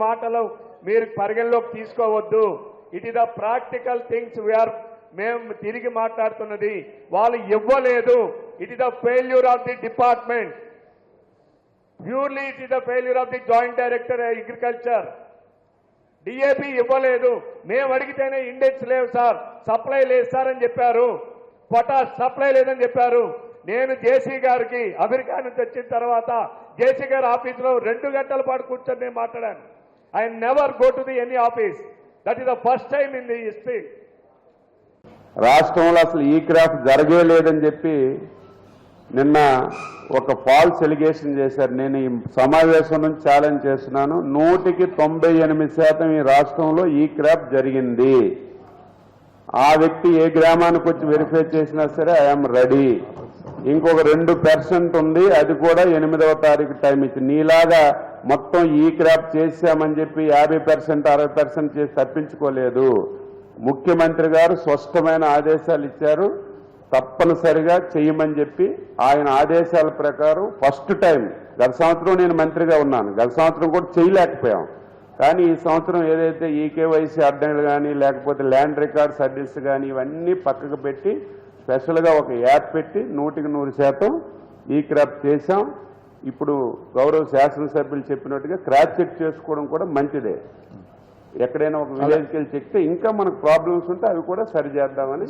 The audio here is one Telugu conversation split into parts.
మాటలు మీరు పరిగణలోకి తీసుకోవద్దు. It is the practical things మేము తిరిగి మాట్లాడుతున్నది. వాళ్ళు ఇవ్వలేదు. It is the failure of the department. Purely it is the failure of the joint director agriculture. DAP ఇవ్వలేదు. మేము అడిగితేనే ఇండెక్స్ లేవు సార్, సప్లై లేదు సార్ అని చెప్పారు. పొటాష్ సప్లై లేదని చెప్పారు. నేను జేసీ గారికి అమెరికా నుంచి వచ్చిన తర్వాత జేసీ గారి ఆఫీసులో 2 గంటల పాటు కూర్చొని నేను మాట్లాడాను. I never go to the any office. That is the first time in the history. రాష్ట్రంలో అసలు ఈ క్రాప్ జరగలేదని చెప్పి నిన్న ఒక ఫాల్స్ ఎలిగేషన్ చేశారు. నేను ఈ సమావేశం నుంచి ఛాలెంజ్ చేస్తున్నాను. 100కి 98% ఈ రాష్ట్రంలో ఈ క్రాప్ జరిగింది. ఆ వ్యక్తి ఏ గ్రామానికి వచ్చి వెరిఫై చేసినా సరే ఐఎమ్ రెడీ. ఇంకొక 2% ఉంది, అది కూడా 8వ తారీఖు టైం ఇచ్చి నీలాగా మొత్తం ఈ క్రాప్ చేశామని చెప్పి 50% 60% చేసి తప్పించుకోలేదు. ముఖ్యమంత్రి గారు స్పష్టమైన ఆదేశాలు ఇచ్చారు, తప్పనిసరిగా చేయమని చెప్పి. ఆయన ఆదేశాల ప్రకారం ఫస్ట్ టైం, గత సంవత్సరం నేను మంత్రిగా ఉన్నాను, గత సంవత్సరం కూడా చేయలేకపోయాం. కానీ ఈ సంవత్సరం ఏదైతే ఈకేవైసీ అడ్డంకులు కానీ లేకపోతే ల్యాండ్ రికార్డ్స్ అడ్రస్ కానీ ఇవన్నీ పక్కకు పెట్టి స్పెషల్గా ఒక యాప్ పెట్టి 100కి 100% ఈ క్రాప్ చేశాం. ఇప్పుడు గౌరవ శాసనసభ్యులు చెప్పినట్టుగా క్రాప్ చెక్ చేసుకోవడం కూడా మంచిదే. ఎక్కడైనా ఒక విలేజ్కి వెళ్ళి చెక్తే ఇంకా మనకు ప్రాబ్లమ్స్ ఉంటే అవి కూడా సరి చేద్దామని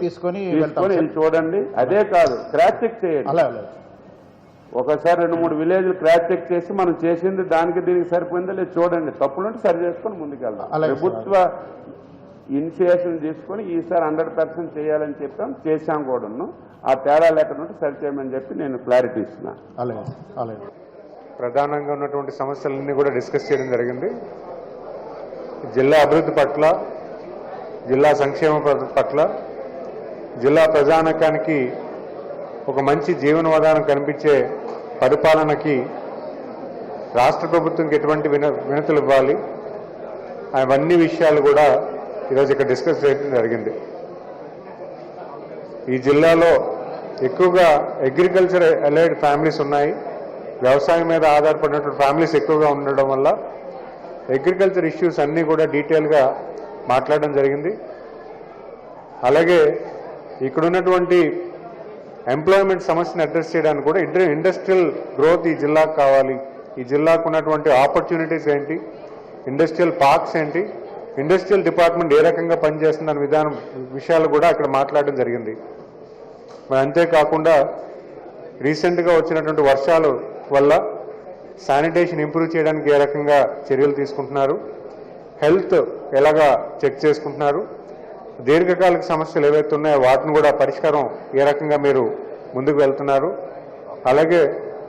తీసుకొని వెళ్ళి చూడండి. అదే కాదు, క్రాప్ చెక్ చేయండి. ఒకసారి 2-3 విలేజ్లు క్రాప్ చెక్ చేసి మనం చేసింది దానికి దీనికి సరిపోయిందో లేదు చూడండి. తప్పులుంటే సరి చేసుకొని ముందుకెళ్దాం. ప్రభుత్వ ఇనిషియేషన్ తీసుకొని ఈసారి 100% చేయాలని చెప్పాం, చేశాం కూడాను. ఆ తేడా లేకుండా సరి చేయమని చెప్పి నేను క్లారిటీ ఇస్తున్నాను. ప్రధానంగా ఉన్నటువంటి సమస్యలన్నీ కూడా డిస్కస్ చేయడం జరిగింది. జిల్లా అభివృద్ధి పట్ల, జిల్లా సంక్షేమ పట్ల, జిల్లా ప్రజానకానికి ఒక మంచి జీవనోధానం కనిపించే పరిపాలనకి రాష్ట్ర ప్రభుత్వంకి ఎటువంటి వినతులు ఇవ్వాలి, అవన్నీ విషయాలు కూడా ఈరోజు ఇక్కడ డిస్కస్ చేయడం జరిగింది. ఈ జిల్లాలో ఎక్కువగా అగ్రికల్చర్ అలైడ్ ఫ్యామిలీస్ ఉన్నాయి. వ్యవసాయం మీద ఆధారపడినటువంటి ఫ్యామిలీస్ ఎక్కువగా ఉండడం వల్ల అగ్రికల్చర్ ఇష్యూస్ అన్నీ కూడా డీటెయిల్గా మాట్లాడడం జరిగింది. అలాగే ఇక్కడున్నటువంటి ఎంప్లాయ్మెంట్ సమస్యను అడ్రస్ చేయడానికి కూడా ఇండస్ట్రియల్ గ్రోత్ ఈ జిల్లాకు కావాలి, ఈ జిల్లాకు ఉన్నటువంటి ఆపర్చునిటీస్ ఏంటి, ఇండస్ట్రియల్ పార్క్స్ ఏంటి, ఇండస్ట్రియల్ డిపార్ట్మెంట్ ఏ రకంగా పనిచేస్తుందన్న విధానం విషయాలు కూడా అక్కడ మాట్లాడడం జరిగింది. మరి అంతేకాకుండా రీసెంట్గా వచ్చినటువంటి వర్షాల వల్ల శానిటేషన్ ఇంప్రూవ్ చేయడానికి ఏ రకంగా చర్యలు తీసుకుంటున్నారు, హెల్త్ ఎలాగా చెక్ చేసుకుంటున్నారు, దీర్ఘకాలిక సమస్యలు ఏవైతే ఉన్నాయో వాటిని కూడా పరిష్కారం ఏ రకంగా మీరు ముందుకు వెళ్తున్నారు, అలాగే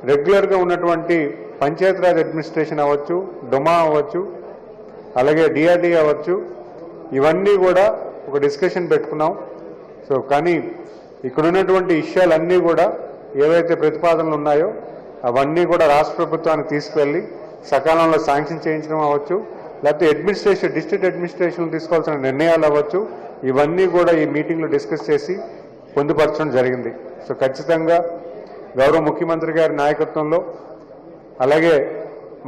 రెగ్యులర్గా ఉన్నటువంటి పంచాయతీరాజ్ అడ్మినిస్ట్రేషన్ అవ్వచ్చు, డొమా అవ్వచ్చు, అలాగే డిఆర్డీ అవ్వచ్చు, ఇవన్నీ కూడా ఒక డిస్కషన్ పెట్టుకున్నాం. సో కానీ ఇక్కడ ఉన్నటువంటి విషయాలన్నీ కూడా ఏవైతే ప్రతిపాదనలు ఉన్నాయో అవన్నీ కూడా రాష్ట్ర ప్రభుత్వానికి తీసుకువెళ్ళి సకాలంలో శాంక్షన్ చేయించడం అవ్వచ్చు, లేకపోతే అడ్మినిస్ట్రేషన్ డిస్ట్రిక్ట్ అడ్మినిస్ట్రేషన్ తీసుకోవాల్సిన నిర్ణయాలు అవ్వచ్చు, ఇవన్నీ కూడా ఈ మీటింగ్లో డిస్కస్ చేసి పొందుపరచడం జరిగింది. సో ఖచ్చితంగా గౌరవ ముఖ్యమంత్రి గారి నాయకత్వంలో, అలాగే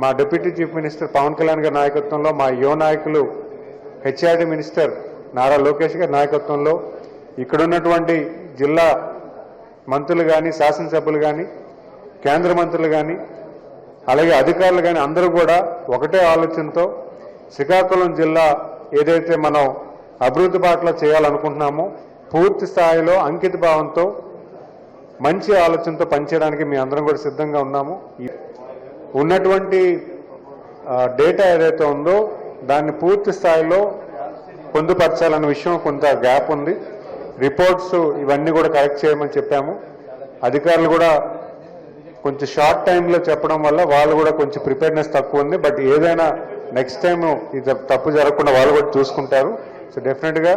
మా deputy chief minister Pawan Kalyan గారి నాయకత్వంలో, మా యువ నాయకులు హెచ్ఆర్డీ మినిస్టర్ నారా లోకేష్ గారి నాయకత్వంలో, ఇక్కడున్నటువంటి జిల్లా మంత్రులు కానీ, శాసనసభ్యులు కానీ, కేంద్ర మంత్రులు కానీ, అలాగే అధికారులు కానీ అందరూ కూడా ఒకటే ఆలోచనతో శ్రీకాకుళం జిల్లా ఏదైతే మనం అభివృద్ధి బాటలో చేయాలనుకుంటున్నామో పూర్తి స్థాయిలో అంకిత భావంతో మంచి ఆలోచనతో పనిచేయడానికి మీ అందరం కూడా సిద్ధంగా ఉన్నాము. ఉన్నటువంటి డేటా ఏదైతే ఉందో దాన్ని పూర్తి స్థాయిలో పొందుపరచాలన్న విషయం కొంత గ్యాప్ ఉంది. రిపోర్ట్స్ ఇవన్నీ కూడా కరెక్ట్ చేయమని చెప్పాము. అధికారులు కూడా కొంచెం షార్ట్ టైంలో చెప్పడం వల్ల వాళ్ళు కూడా కొంచెం ప్రిపేర్నెస్ తక్కువ ఉంది. బట్ ఏదైనా నెక్స్ట్ టైం ఇది తప్పు జరగకుండా వాళ్ళు కూడా చూసుకుంటారు. సో డెఫినెట్గా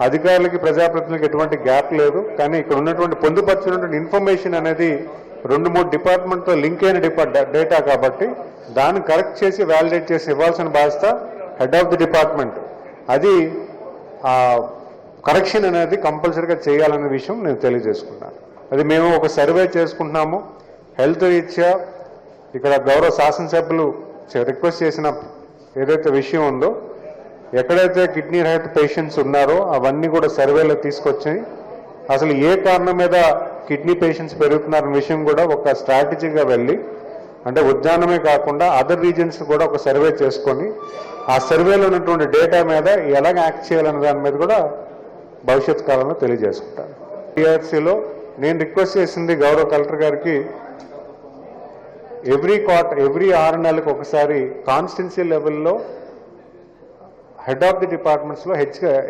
అధికారులకి ప్రజాప్రతినిధులకి ఎటువంటి గ్యాప్ లేదు. కానీ ఇక్కడ ఉన్నటువంటి పొందుపరిచినటువంటి ఇన్ఫర్మేషన్ అనేది 2-3 డిపార్ట్మెంట్తో లింక్ అయిన డేటా కాబట్టి దాన్ని కరెక్ట్ చేసి వ్యాలిడేట్ చేసి ఇవ్వాల్సిన బాధ్యత హెడ్ ఆఫ్ ది డిపార్ట్మెంట్. అది కరెక్షన్ అనేది కంపల్సరీగా చేయాలనే విషయం నేను తెలియజేసుకున్నాను. అది మేము ఒక సర్వే చేసుకుంటున్నాము. హెల్త్ రీత్యా ఇక్కడ గౌరవ శాసనసభ్యులు రిక్వెస్ట్ చేసిన ఏదైతే విషయం ఉందో, ఎక్కడైతే కిడ్నీ రహిత పేషెంట్స్ ఉన్నారో అవన్నీ కూడా సర్వేలో తీసుకొచ్చి అసలు ఏ కారణం మీద కిడ్నీ పేషెంట్స్ పెరుగుతున్నారన్న విషయం కూడా ఒక స్ట్రాటజీగా వెళ్ళి, అంటే ఉద్యానమే కాకుండా అదర్ రీజన్స్ కూడా ఒక సర్వే చేసుకొని ఆ సర్వేలో ఉన్నటువంటి డేటా మీద ఎలాగ యాక్ట్ చేయాలన్న దాని మీద కూడా భవిష్యత్ కాలంలో తెలియజేసుకుంటాను. టీఆర్సీలో నేను రిక్వెస్ట్ చేసింది గౌరవ కలెక్టర్ గారికి, ఎవ్రీ 6 నెలలకు ఒకసారి కాన్స్టిట్యున్సీ లెవెల్లో హెడ్ ఆఫ్ ది డిపార్ట్మెంట్స్లో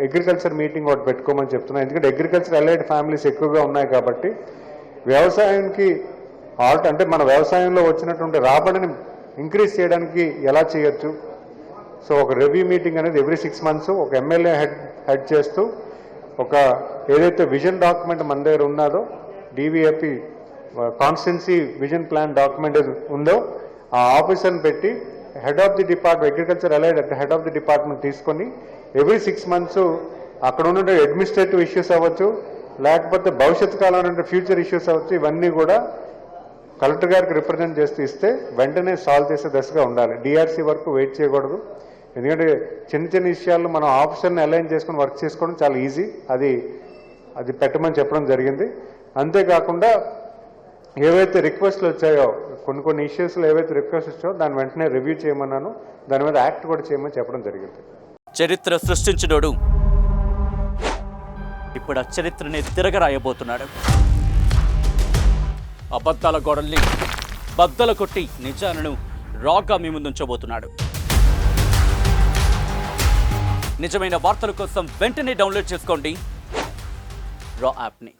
అగ్రికల్చర్ మీటింగ్ ఒకటి పెట్టుకోమని చెప్తున్నాను. ఎందుకంటే అగ్రికల్చర్ అలైడ్ ఫ్యామిలీస్ ఎక్కువగా ఉన్నాయి కాబట్టి వ్యవసాయానికి అంటే మన వ్యవసాయంలో వచ్చినటువంటి రాబడిని ఇంక్రీజ్ చేయడానికి ఎలా చేయొచ్చు. సో ఒక రివ్యూ మీటింగ్ అనేది ఎవ్రీ 6 months ఒక ఎమ్మెల్యే హెడ్ చేస్తూ ఒక ఏదైతే విజన్ డాక్యుమెంట్ మన దగ్గర ఉన్నదో, డివిఎఫ్ఈ కాన్స్టిట్యున్సీ విజన్ ప్లాన్ డాక్యుమెంట్ ఉందో ఆ ఆఫీసర్ని పెట్టి head of the department agriculture allied head of the department తీసుకొని ఎవ్రీ 6 months అక్కడ ఉన్న అడ్మినిస్ట్రేటివ్ ఇష్యూస్ అవ్వచ్చు, లేకపోతే భవిష్యత్ కాలంలో ఫ్యూచర్ ఇష్యూస్ అవ్వచ్చు, ఇవన్నీ కూడా కలెక్టర్ గారికి రిప్రజెంట్ చేస్తూ ఇస్తే వెంటనే సాల్వ్ చేసే దశగా ఉండాలి. డిఆర్సీ వరకు వెయిట్ చేయకూడదు. ఎందుకంటే చిన్న చిన్న విషయాల్లో మనం ఆఫీసర్ని అలైన్ చేసుకుని వర్క్ చేసుకోవడం చాలా ఈజీ. అది పెట్టమని చెప్పడం జరిగింది. అంతేకాకుండా ఏవైతే రిక్వెస్ట్లు వచ్చాయో కొన్ని ఇష్యూస్లో ఏవైతే రిక్వెస్ట్ వచ్చాయో దాన్ని వెంటనే రివ్యూ చేయమన్నాను. దాని మీద యాక్ట్ కూడా చేయమని చెప్పడం జరిగింది. చరిత్ర సృష్టించినోడు ఇప్పుడు ఆ చరిత్రని తిరగరాయబోతున్నాడు. అబద్ధాల గోడల్ని బద్దలు కొట్టి నిజాలను రాగా మీ ముందుంచబోతున్నాడు. నిజమైన వార్తల కోసం వెంటనే డౌన్లోడ్ చేసుకోండి రా యాప్ని.